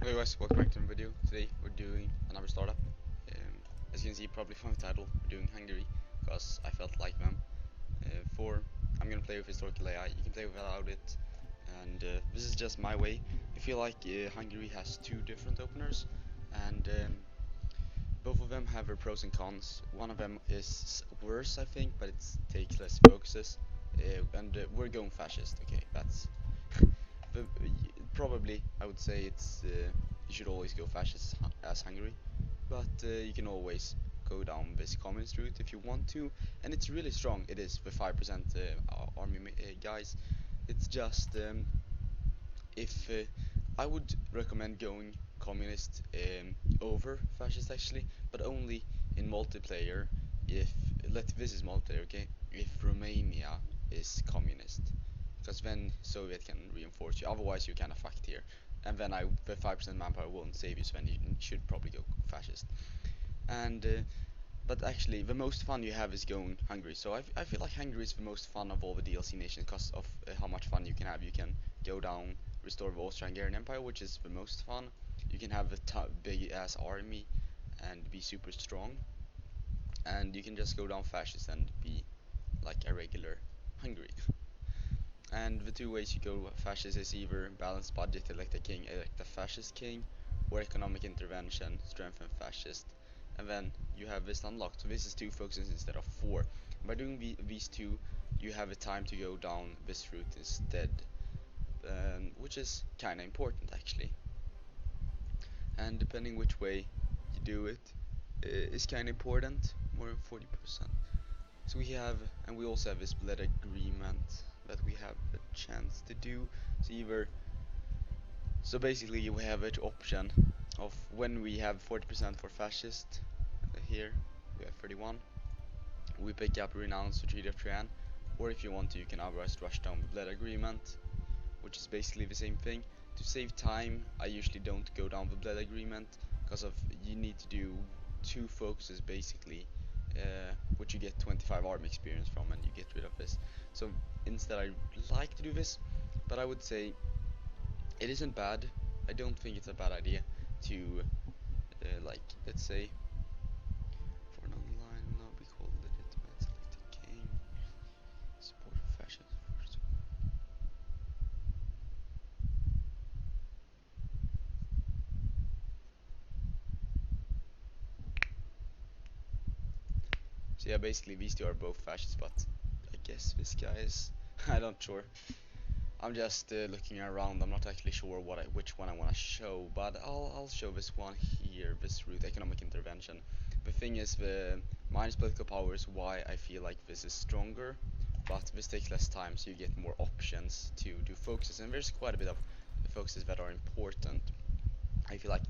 Hello guys, welcome back to the video. Today we're doing another startup. As you can see probably from the title, we're doing Hungary because I felt like them. I'm gonna play with historical AI, you can play without it, and this is just my way. I feel like Hungary has two different openers, and both of them have their pros and cons. One of them is worse I think, but it takes less focuses, and we're going fascist, okay, that's but probably I would say it's you should always go fascist as Hungary, but you can always go down this communist route if you want to, and it's really strong. It is the 5% army guys. It's just if I would recommend going communist over fascist actually, but only in multiplayer. If this is multiplayer, okay? If Romania is communist, because then Soviet can reinforce you. Otherwise, you're kind of fucked here. And then the 5% manpower won't save you, so then you should probably go fascist. And but actually, the most fun you have is going Hungary. So I feel like Hungary is the most fun of all the DLC nations because of how much fun you can have. You can go down, restore the Austro-Hungarian Empire, which is the most fun. You can have a big ass army and be super strong. And you can just go down fascist and be like a regular Hungary. And the two ways you go fascist is either balanced budget, elect a king, elect a fascist king, or economic intervention, strengthen fascist. And then you have this unlocked. So this is two focuses instead of four. By doing these two, you have a time to go down this route instead, which is kinda important actually. And depending which way you do it, is kinda important. More than 40%. So we have, and we also have this blood agreement that we have a chance to do. So so basically we have an option of when we have 40% for fascist, here we have 31, we pick up renounce the Treaty of Trian, or if you want to you can otherwise rush down the blood agreement, which is basically the same thing. To save time, I usually don't go down the blood agreement because of you need to do two focuses basically, which you get 25 army experience from, and you get rid of this. So instead I like to do this, but I would say it isn't bad. I don't think it's a bad idea to like, let's say for an online will now be called legitimate, select a king, support fashion. So yeah, basically these two are both fascists, but I guess this guy is I'm not sure. I'm just looking around. I'm not actually sure which one I want to show, but I'll show this one here, this route, economic intervention. The thing is, the minus political power is why I feel like this is stronger, but this takes less time, so you get more options to do focuses, and there's quite a bit of focuses that are important. I feel like,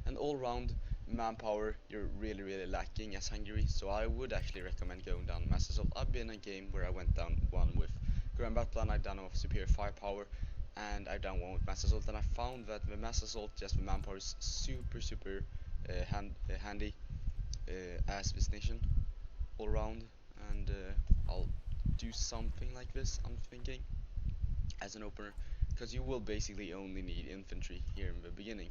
and all round manpower you're really lacking as Hungary, so I would actually recommend going down mass assault. I've been in a game where I went down one with grand battle plan, I've done one with superior firepower, and I've done one with mass assault, and I found that the mass assault, just the manpower, is super handy as this nation all around. And I'll do something like this, I'm thinking, as an opener, because you will basically only need infantry here in the beginning.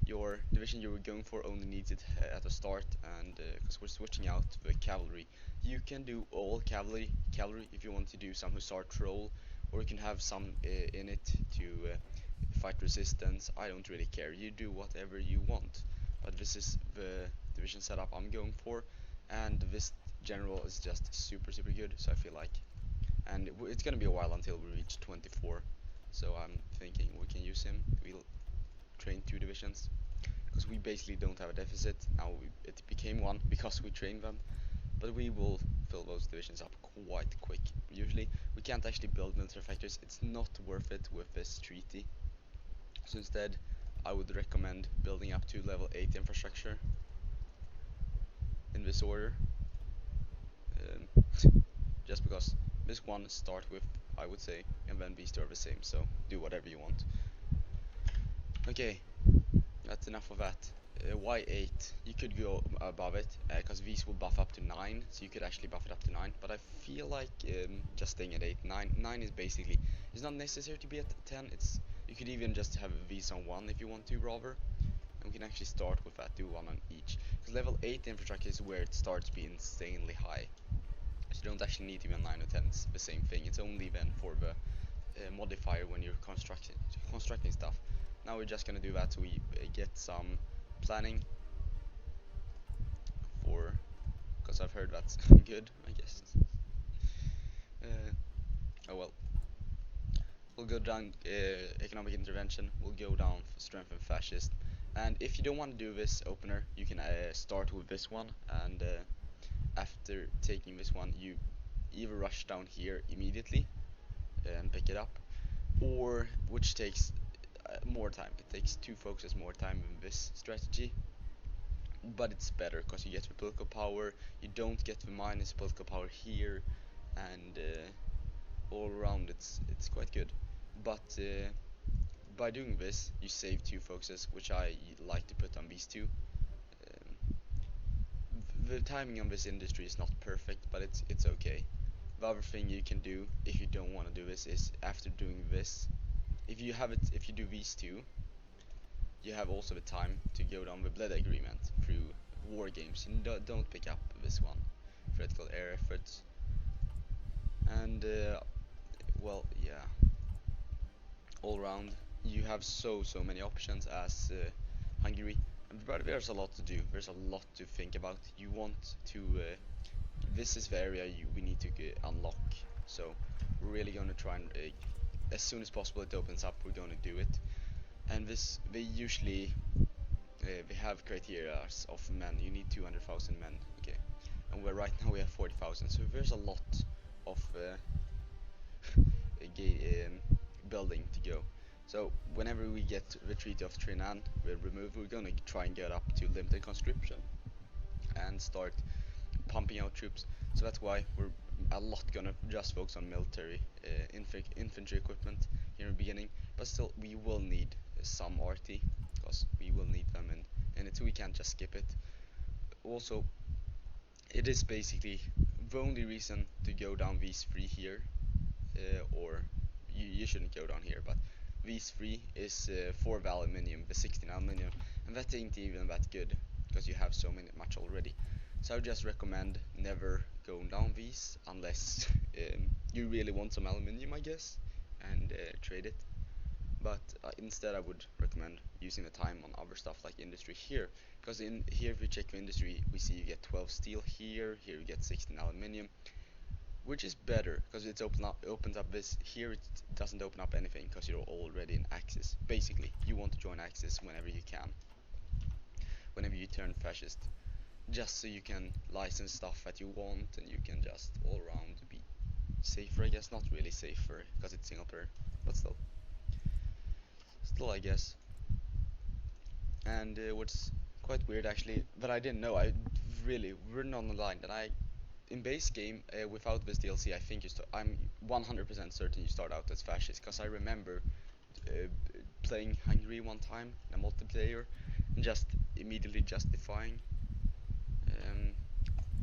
Your division you were going for only needs it at the start, and because we're switching out the cavalry, you can do all cavalry if you want to do some hussar troll, or you can have some in it to fight resistance. I don't really care, you do whatever you want, but this is the division setup I'm going for, and this general is just super good, so I feel like, and it's gonna be a while until we reach 24, so I'm thinking we can use him. We'll train two divisions because we basically don't have a deficit now. It became one because we trained them, but we will fill those divisions up quite quick. Usually we can't actually build military factories, it's not worth it with this treaty, so instead I would recommend building up to level 8 infrastructure in this order, um, just because this one start with, I would say, and then these two are the same, so do whatever you want. Okay, that's enough of that. Y8, you could go above it, because these will buff up to 9, so you could actually buff it up to 9, but I feel like just staying at 8. 9 is basically, it's not necessary to be at 10, you could even just have these on 1 if you want to, rather. and we can actually start with that, do one on each. Because level 8 infrastructure is where it starts to be insanely high. So you don't actually need to be on 9 or 10, it's the same thing. It's only then for the modifier when you're constructing stuff. Now we're just gonna do that so we get some planning for, because I've heard that's good, I guess. Oh well. We'll go down economic intervention, we'll go down strengthen fascist, and if you don't want to do this opener, you can start with this one, and after taking this one, you either rush down here immediately and pick it up, or which takes more time. It takes 2 focuses more time in this strategy, but it's better because you get the political power, you don't get the minus political power here, and all around it's quite good. But by doing this, you save 2 focuses, which I like to put on these 2. The timing on this industry is not perfect, but it's okay. The other thing you can do if you don't want to do this is after doing this, if you do these 2, you have also the time to go down the blood agreement through war games. You don't pick up this one, critical air efforts, and well, yeah. All around, you have so many options as Hungary, but there's a lot to do. There's a lot to think about. You want to. This is the area we need to unlock. So we're really gonna try and as soon as possible it opens up, we're gonna do it. And this, they usually they have criteria of men. You need 200,000 men. Okay, and we're right now we have 40,000. So there's a lot of building to go. So whenever we get the Treaty of Trinan removed, we're gonna try and get up to limited conscription and start pumping out troops. So that's why we're a lot gonna just focus on military infantry equipment here in the beginning, but still we will need some RT because we will need them and it's, we can't just skip it. Also, it is basically the only reason to go down these 3 here, or you shouldn't go down here, but these 3 is for the aluminium, the 16 aluminium, and that ain't even that good because you have so much already. So I would just recommend never going down these unless you really want some aluminium, I guess, and trade it. But instead I would recommend using the time on other stuff like industry here, because in here if we check the industry, we see you get 12 steel here you get 16 aluminium, which is better because it's opens up this. Here it doesn't open up anything because you're already in Axis. Basically, you want to join Axis whenever you can, whenever you turn fascist, just so you can license stuff that you want and you can just all around be safer, I guess. Not really safer because it's single player, but still I guess. And what's quite weird actually that I didn't know, I really written on the line that in base game without this DLC, I think I'm 100% certain you start out as fascist, because I remember playing Hungary one time in a multiplayer and just immediately justifying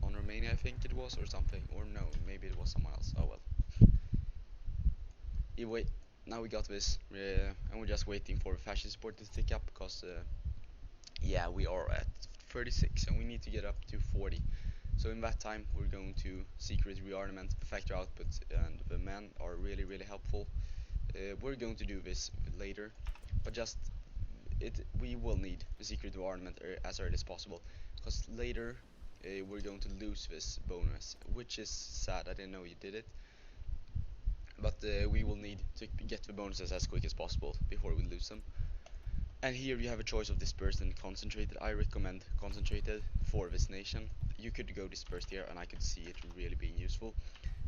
on Romania, I think it was, or something, or no, maybe it was someone else. Oh well. Anyway, now we got this, and we're just waiting for fascist support to tick up because yeah, we are at 36 and we need to get up to 40. So in that time we're going to secret rearmament, the factory output and the men are really helpful. We're going to do this later, but just we will need the secret rearmament as early as possible, because later we're going to lose this bonus, which is sad. I didn't know you did it, but we will need to get the bonuses as quick as possible before we lose them. And here you have a choice of dispersed and concentrated. I recommend concentrated for this nation. You could go dispersed here and I could see it really being useful,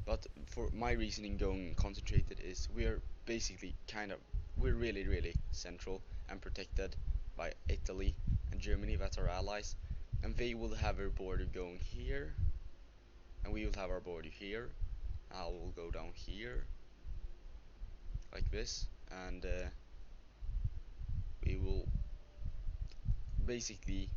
but for my reasoning going concentrated is we're basically we're really central and protected by Italy and Germany, that's our allies, and they will have their border going here and we will have our border here. I will go down here like this, and we will basically,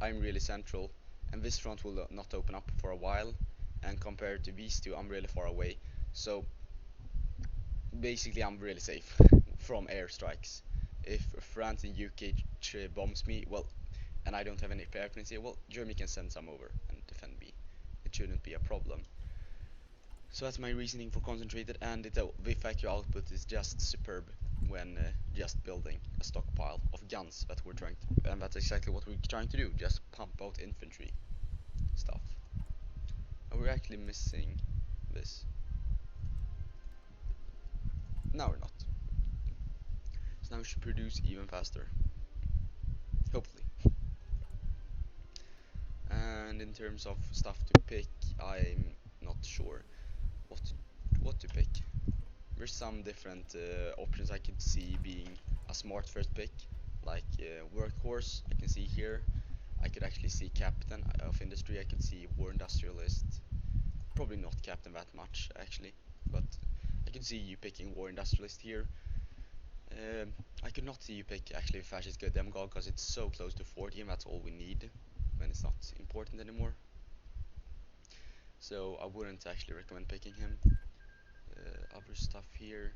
I'm really central and this front will not open up for a while, and compared to these 2 I'm really far away, so basically I'm really safe from airstrikes, if France and UK bombs me, well, and I don't have any preparedness here, well, Germany can send some over and defend me. It shouldn't be a problem. So that's my reasoning for concentrated, and the factory output is just superb when just building a stockpile of guns that we're trying to, and that's exactly what we're trying to do, just pump out infantry stuff. And we're actually missing this. No, we're not. So now we should produce even faster. Hopefully. And in terms of stuff to pick, I'm not sure what to pick. There's some different options I could see being a smart first pick, like workhorse. I can see here. I could actually see captain of industry. I could see war industrialist. Probably not captain that much actually, but I can see you picking war industrialist here. I could not see you pick actually fascist good demagogue because it's so close to 40 and that's all we need when it's not important anymore. So I wouldn't actually recommend picking him. Other stuff here,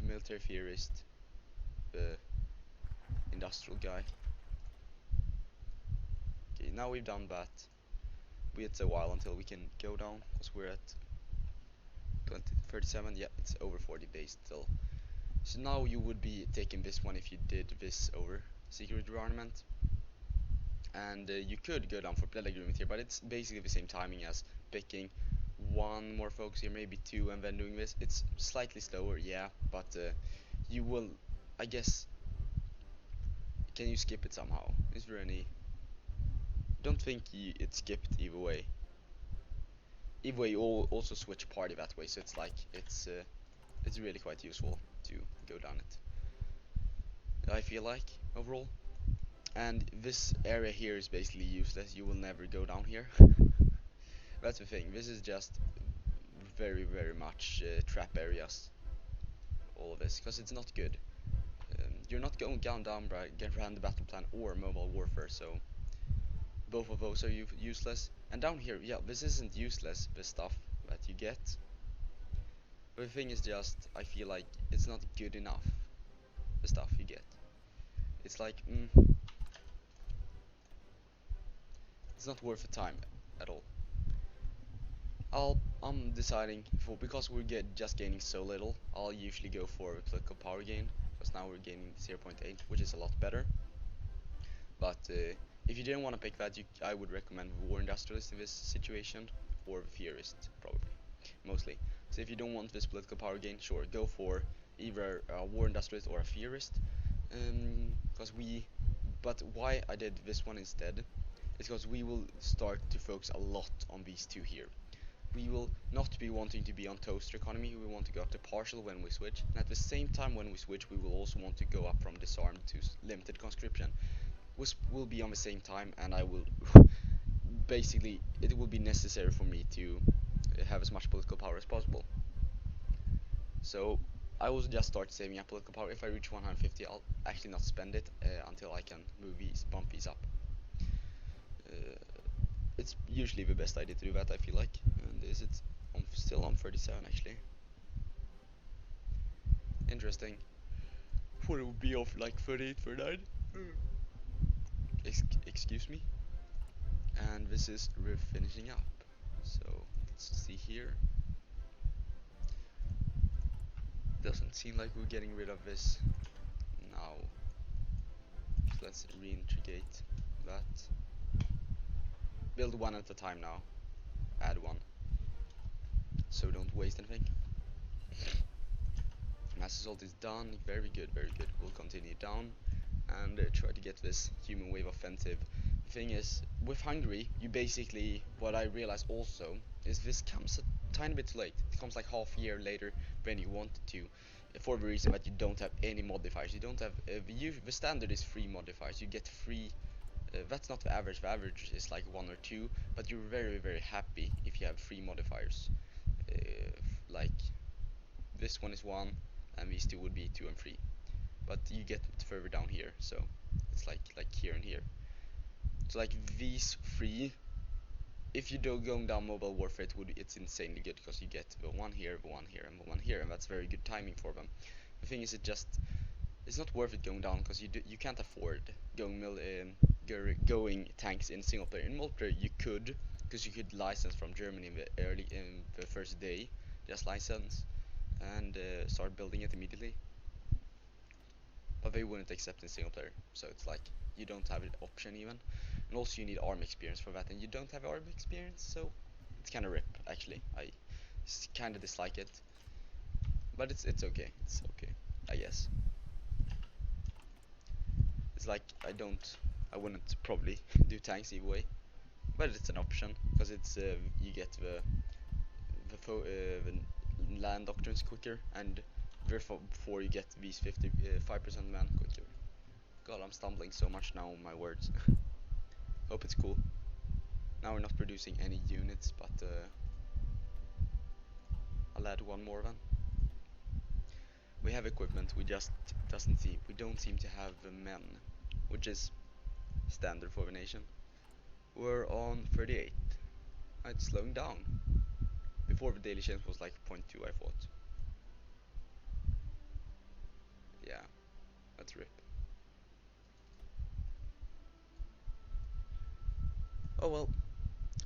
the military theorist, the industrial guy. Okay, now we've done that. It's a while until we can go down because we're at 37. Yeah, it's over 40 days still. So now you would be taking this one if you did this over secret rearmament, and you could go down for blood agreement here, but it's basically the same timing as picking one more focus here, maybe two, and then doing this. It's slightly slower, yeah, but you will, I guess. Can you skip it somehow? Is there any? Don't think it's skipped either way. Either way, you also switch party that way, so it's like it's really quite useful to go down it. I feel like overall, and this area here is basically useless. You will never go down here. That's the thing. This is just very much trap areas. All of this because it's not good. You're not going down by random battle plan or mobile warfare, so both of those are useless. And down here, yeah, this isn't useless, the stuff that you get. But the thing is just, I feel like it's not good enough, the stuff you get. It's like, it's not worth the time at all. I'm deciding for, because we're just gaining so little, I'll usually go for a political power gain, because now we're gaining 0.8, which is a lot better. But if you didn't want to pick that, I would recommend war industrialist in this situation, or theorist probably, mostly. So if you don't want this political power gain, sure, go for either a war industrialist or a theorist. But why I did this one instead is because we will start to focus a lot on these two here. We will not be wanting to be on toaster economy, we want to go up to partial when we switch, and at the same time when we switch we will also want to go up from disarmed to limited conscription, which will be on the same time, and I will basically, it will be necessary for me to have as much political power as possible. So I will just start saving up political power. If I reach 150 I'll actually not spend it until I can bump these up. It's usually the best idea to do that, I feel like. And is it still on 37 actually? Interesting. Thought it would be off like 38, 39. Excuse me. And this is we're finishing up. So let's see here. Doesn't seem like we're getting rid of this now. So let's reintegrate that. Build one at a time now. Add one. So don't waste anything. Mass assault is done. Very good, very good. We'll continue down and try to get this human wave offensive. The thing is, with Hungary, you basically, what I realized also, is this comes a tiny bit late. It comes like half a year later than you wanted to, for the reason that you don't have any modifiers. You don't have, the standard is 3 modifiers. You get 3, that's not the average is like 1 or 2, but you're very happy if you have 3 modifiers. Like, this one is 1, and these 2 would be 2 and 3. But you get further down here, so it's like here and here. So like these 3, if you don't going down mobile warfare, it's insanely good because you get the one here, the one here, and the one here, and that's very good timing for them. The thing is, it's not worth it going down because you can't afford going going tanks in single player. In multiplayer you could, because you could license from Germany in the first day, just license and start building it immediately. But they wouldn't accept in single player, so it's like you don't have an option even. And also you need arm experience for that, and you don't have arm experience, so it's kind of rip actually. I kind of dislike it, but it's okay. It's okay, I guess. It's like I wouldn't probably do tanks either way, but it's an option because it's you get the land doctrines quicker, and therefore you get these 5% man quicker. God, I'm stumbling so much now on my words. Hope it's cool. Now we're not producing any units, but I'll add one more then. We have equipment, we don't seem to have men, which is standard for the nation. We're on 38. It's slowing down. Before the daily change was like 0.2, I thought. Yeah, that's rip. Oh well,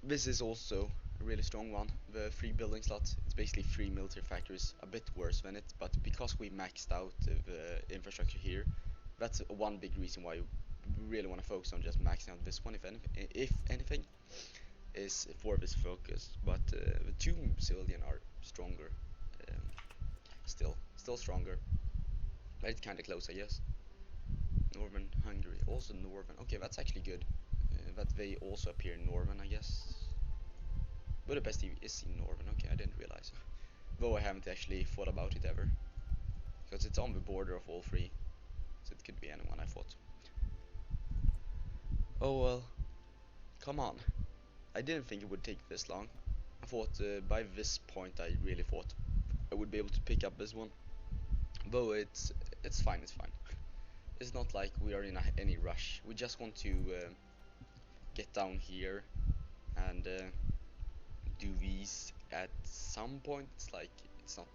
this is also a really strong one. The 3 building slots, it's basically 3 military factories, a bit worse than it, but because we maxed out the infrastructure here, that's one big reason why we really want to focus on just maxing out this one, if anything, is for this focus. But the 2 civilian are stronger, still stronger, but it's kinda close, I guess. Northern Hungary, also Northern, okay, that's actually good. That they also appear in Northern, I guess. Budapest is in Northern, okay, I didn't realize. Though I haven't actually thought about it ever. Because it's on the border of all 3. So it could be anyone, I thought. Oh well. Come on. I didn't think it would take this long. I thought by this point I really thought I would be able to pick up this one. Though it's fine, it's fine. It's not like we are in any rush. We just want to get down here and do these at some point. It's not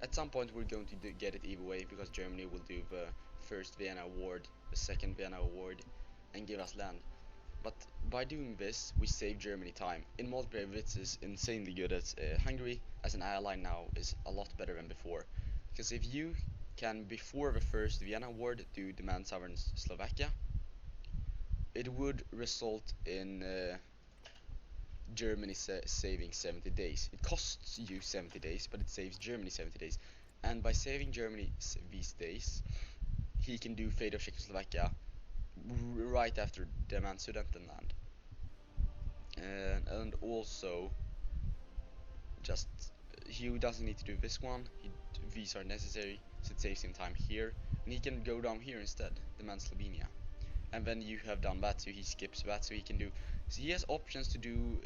at some point we're going to get it either way, because Germany will do the first Vienna award, the second Vienna award, and give us land. But by doing this we save Germany time. In multiplayer this is insanely good. Hungary as an ally now is a lot better than before, because if you can before the first Vienna award do demand sovereign Slovakia, it would result in Germany saving 70 days. It costs you 70 days, but it saves Germany 70 days. And by saving Germany these days, he can do fate of Czechoslovakia right after demand Sudetenland. And also, just he doesn't need to do this one. These are necessary, so it saves him time here, and he can go down here instead, demand Slovenia. And then you have done that, so he skips that, so he can do. So he has options to do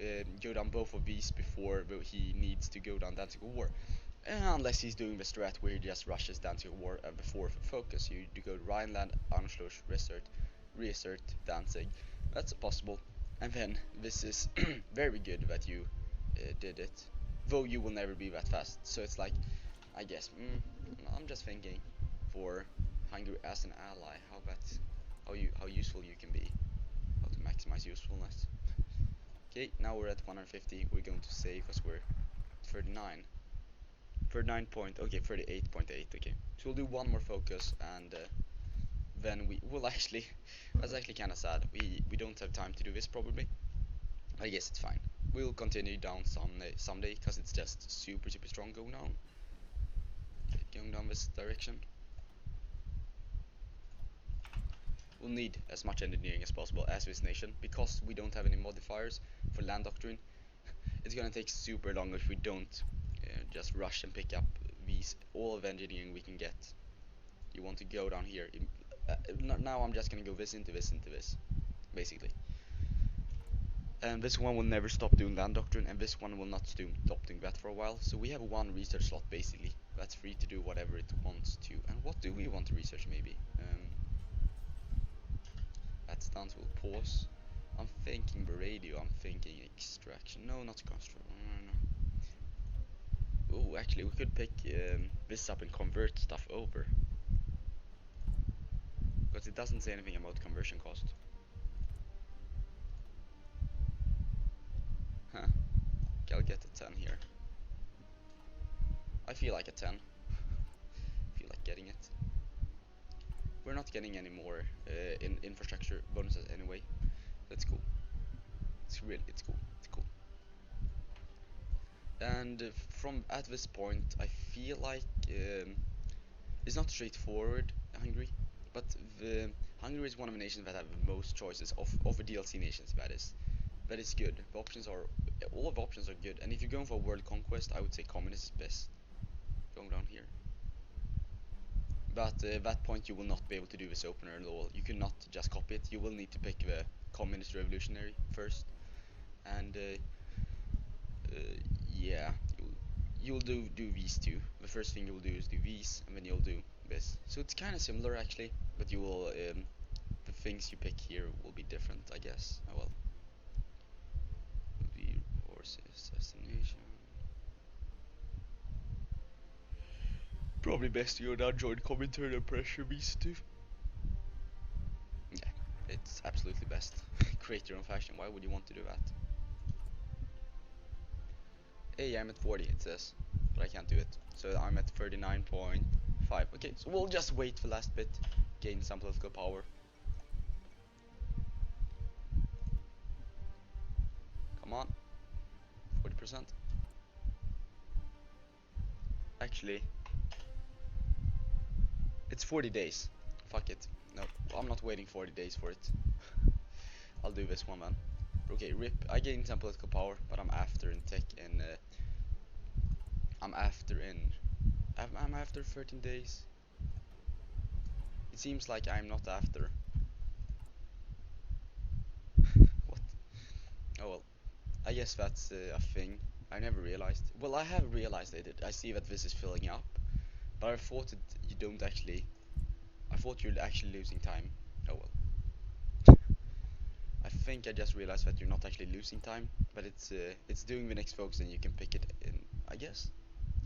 go down both of these before he needs to go down Danzig War, unless he's doing the strat where he just rushes Danzig War before focus. You do go to Rhineland, Anschluss, reassert Danzig. That's possible. And then this is very good that you did it, though you will never be that fast. So it's like, I guess, I'm just thinking for Hungary as an ally, how useful you can be, how to maximize usefulness. Okay, now we're at 150. We're going to save because we're 39. 38.8. Okay, so we'll do one more focus, and then we will actually. That's actually kind of sad. We don't have time to do this probably. I guess it's fine. We'll continue down someday because it's just super strong going down. Okay, going down this direction. We'll need as much engineering as possible as this nation, because we don't have any modifiers for land doctrine. It's gonna take super long if we don't just rush and pick up all of the engineering we can get. You want to go down here. Now I'm just gonna go this into this, basically. And this one will never stop doing land doctrine, and this one will not stop doing that for a while. So we have one research slot basically that's free to do whatever it wants to. And what do we want to research? Maybe that stance will pause. I'm thinking the radio. I'm thinking extraction. No, not construction. No. Oh, actually, we could pick this up and convert stuff over. because it doesn't say anything about conversion cost. Huh. Okay, I'll get a 10 here. I feel like a 10. Feel like getting it. We're not getting any more in infrastructure bonuses anyway. That's cool. It's cool. It's cool. And from at this point, I feel like it's not straightforward, Hungary, but Hungary is one of the nations that have the most choices of the DLC nations. That is good. The options are all of the options are good, and if you're going for world conquest, I would say communist is best. Going down here. But at that point you will not be able to do this opener at all. You cannot just copy it. You will need to pick the communist revolutionary first, and yeah, you'll do these two. The first thing you'll do is do these, and then you'll do this. So it's kind of similar actually, but you will the things you pick here will be different, I guess. Oh well. The horse assassination. Probably best to go down, join commentary and pressure these two. Yeah, it's absolutely best. Create your own faction. Why would you want to do that? Hey, I'm at 40, it says, but I can't do it. So I'm at 39.5. Okay, so we'll just wait for the last bit, gain some political power. Come on, 40%. Actually, it's 40 days. Fuck it. No, I'm not waiting 40 days for it. I'll do this one then. Okay, rip. I gained some political power, but I'm after in tech and I'm after 13 days. It seems like I'm not after. What? Oh well. I guess that's a thing. I never realized. Well, I have realized it. I see that this is filling up, but I thought that you don't actually. I thought you're actually losing time. Oh well. I think I just realized that you're not actually losing time, but it's doing the next focus and you can pick it in. I guess.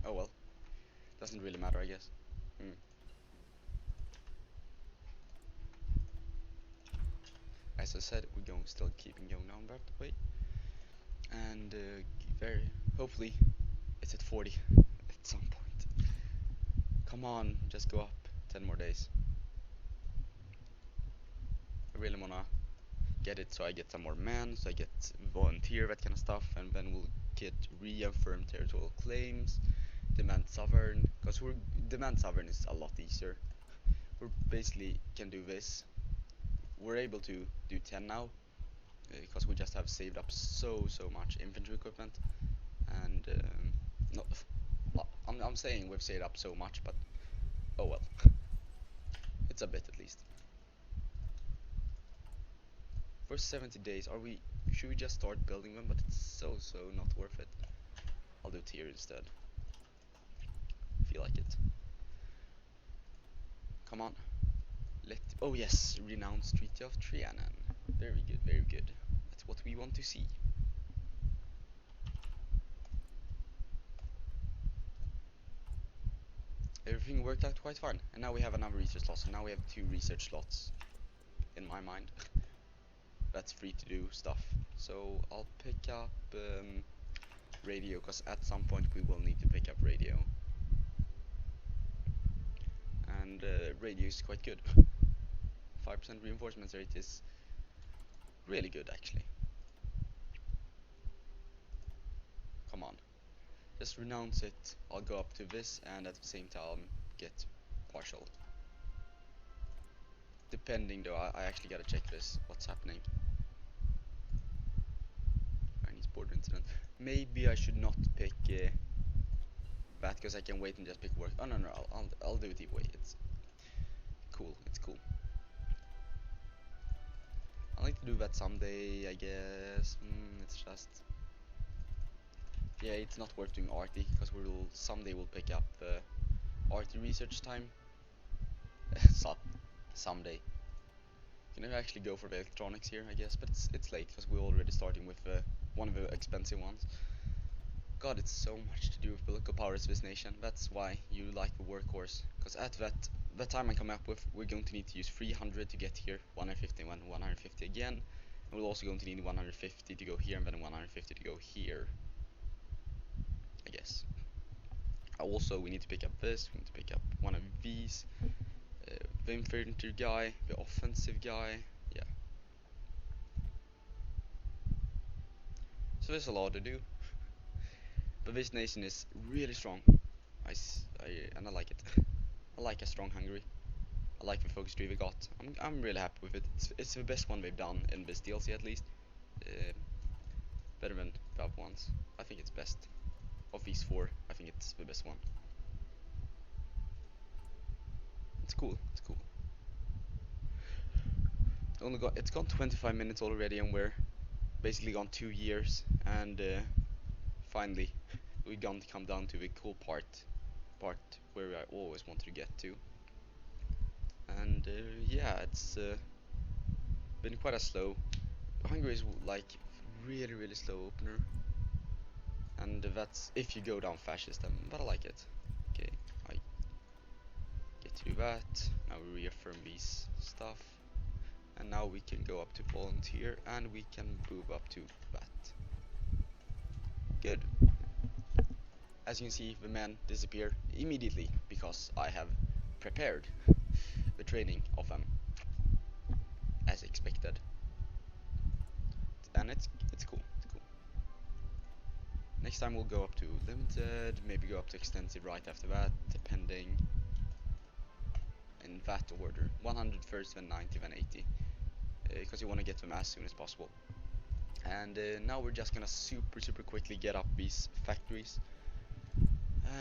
Oh well. Doesn't really matter, I guess. As I said, we're still keeping going down that way, and very hopefully it's at 40 at some point. Come on, just go up 10 more days. I really wanna get it so I get some more men, so I get volunteer, that kind of stuff, and then we'll get reaffirmed territorial claims, demand sovereign, because we're demand sovereign is a lot easier. We basically can do this. We're able to do 10 now because we just have saved up so much infantry equipment, and no, I'm saying we've saved up so much, but oh well, it's a bit at least. For 70 days, should we just start building them? But it's so not worth it. I'll do tier instead. Feel like it. Come on. Oh yes, renowned Treaty of Trianon. Very good, very good. That's what we want to see. Everything worked out quite fine, and now we have another research slot. So now we have 2 research slots. In my mind, that's free to do stuff. So I'll pick up radio, because at some point we will need to pick up radio. And radio is quite good. 5% reinforcement rate is really good actually. Come on, just renounce it. I'll go up to this and at the same time get partial. Depending though, I actually gotta check this, what's happening. Chinese border incident. Maybe I should not pick that, because I can wait and just pick work. Oh no, I'll do it either way. It's cool, it's cool. I'd like to do that someday, I guess. It's just, yeah, it's not worth doing arty, because someday we'll pick up arty research time. Someday. Can I actually go for the electronics here, I guess, but it's late because we're already starting with one of the expensive ones. God, it's so much to do with political power as this nation. That's why you like the workhorse. Because at that time I come up with, we're going to need to use 300 to get here, 150 and 150 again. And we're also going to need 150 to go here and then 150 to go here, I guess. Also, we need to pick up this, we need to pick up one of these. The infantry guy, the offensive guy, yeah. So there's a lot to do. But this nation is really strong. And I like it. I like a strong Hungary. I like the focus tree we got. I'm really happy with it. It's the best one they've done in this DLC at least. Better than the other ones. I think it's best. Of these four, I think it's the best one. It's cool. It's cool. It's gone 25 minutes already, and we're basically gone 2 years. And finally, we're going to come down to the cool part where I always wanted to get to. And yeah, it's been quite a slow. Hungary is like really slow opener, and that's if you go down fascist, but I like it. Okay, I get to do that. Now we reaffirm these stuff, and now we can go up to volunteer, and we can move up to that. Good. As you can see, the men disappear immediately because I have prepared the training of them as expected, and it's cool. It's cool. Next time we'll go up to limited, maybe go up to extensive right after that, depending in that order. 100 first, then 90, then 80, because you want to get them as soon as possible. And now we're just gonna super quickly get up these factories,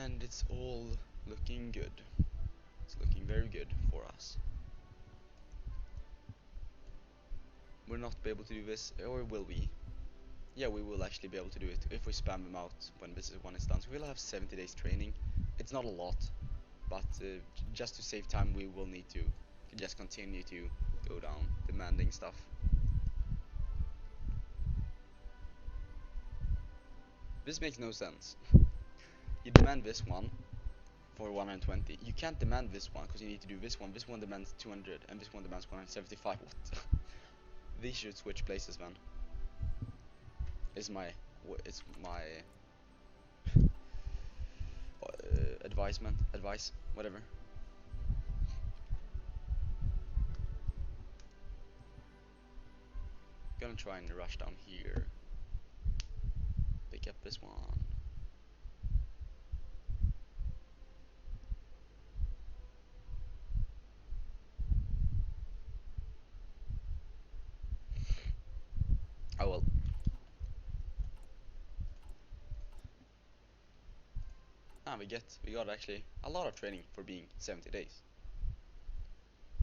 and it's all looking good. It's looking very good for us. We'll not be able to do this, or will we? Yeah, we will actually be able to do it if we spam them out when this one is done. So we'll have 70 days training. It's not a lot, but just to save time, we will need to just continue to go down demanding stuff. This makes no sense. You demand this one for 120. You can't demand this one because you need to do this one. This one demands 200, and this one demands 175. What? These should switch places then. It's my advice, whatever. Gonna try and rush down here. Pick up this one. Oh well. We got actually a lot of training for being 70 days.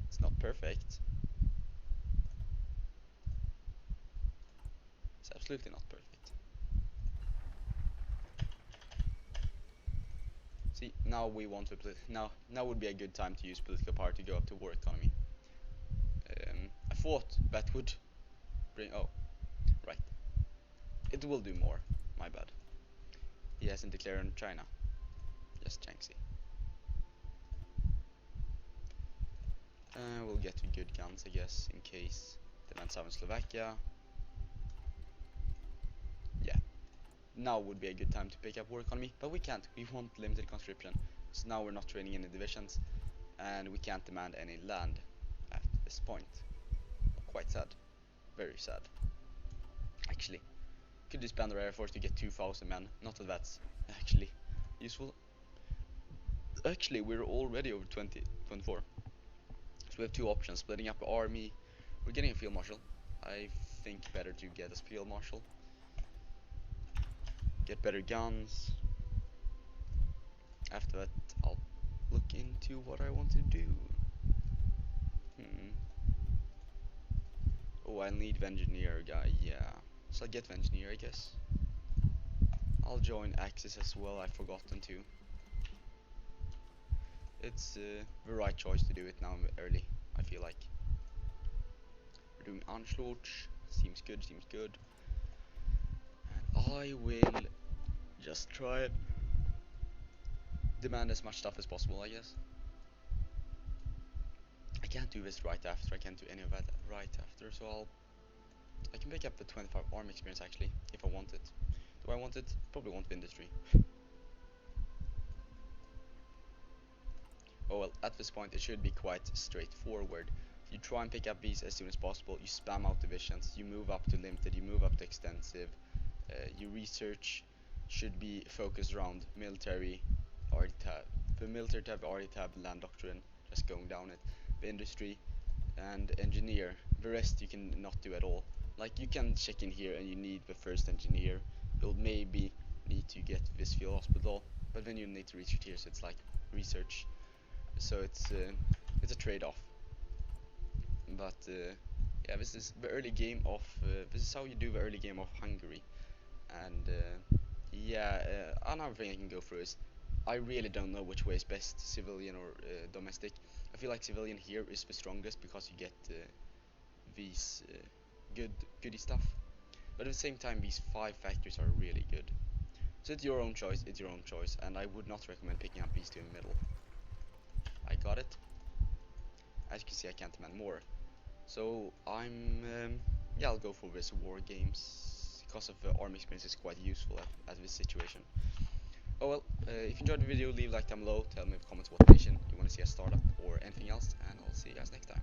It's not perfect. It's absolutely not perfect. See, now we want to now would be a good time to use political power to go up to war economy. I thought that would bring. Oh, right. It will do more. My bad. He hasn't declared on China. Just Chanxi. We'll get to good guns, I guess, in case demands have in Slovakia. Yeah. Now would be a good time to pick up war economy, but we can't. We want limited conscription. So now we're not training any divisions, and we can't demand any land at this point. Quite sad. Very sad. Actually, could disband our air force to get 2,000 men. Not that that's actually useful. Actually, we're already over 24. So we have two options: splitting up the army. We're getting a field marshal. I think better to get a field marshal. Get better guns. After that, I'll look into what I want to do. Oh, I need the engineer guy. Yeah, so I'll get the engineer, I guess. I'll join Axis as well. I've forgotten to. It's the right choice to do it now early, I feel like. We're doing Anschluss. Seems good. And I will Just try it. Demand as much stuff as possible, I guess. I can't do this right after. I can't do any of that right after, so I can pick up the 25 arm experience actually, if I want it. Do I want it? Probably want the industry. Oh well, at this point it should be quite straightforward. You try and pick up these as soon as possible, you spam out divisions, you move up to limited, you move up to extensive, your research should be focused around military, RD tab, the military tab, RD tab, land doctrine, just going down it, the industry, and engineer. The rest you can not do at all. Like you can check in here and you need the first engineer. You'll maybe need to get this field hospital, but then you need to research here, so it's like research. So it's a trade-off. But yeah, this is the early game of this is how you do the early game of Hungary. And yeah, another thing I can go through is I really don't know which way is best, civilian or domestic. I feel like civilian here is the strongest because you get these goody stuff. But at the same time, these 5 factories are really good. So it's your own choice. It's your own choice, and I would not recommend picking up these two in the middle. I got it. As you can see, I can't demand more. So yeah, I'll go for this war games because of the army experience is quite useful at this situation. Oh well, if you enjoyed the video, leave a like down below, tell me in the comments what nation you want to see us start up or anything else, and I'll see you guys next time.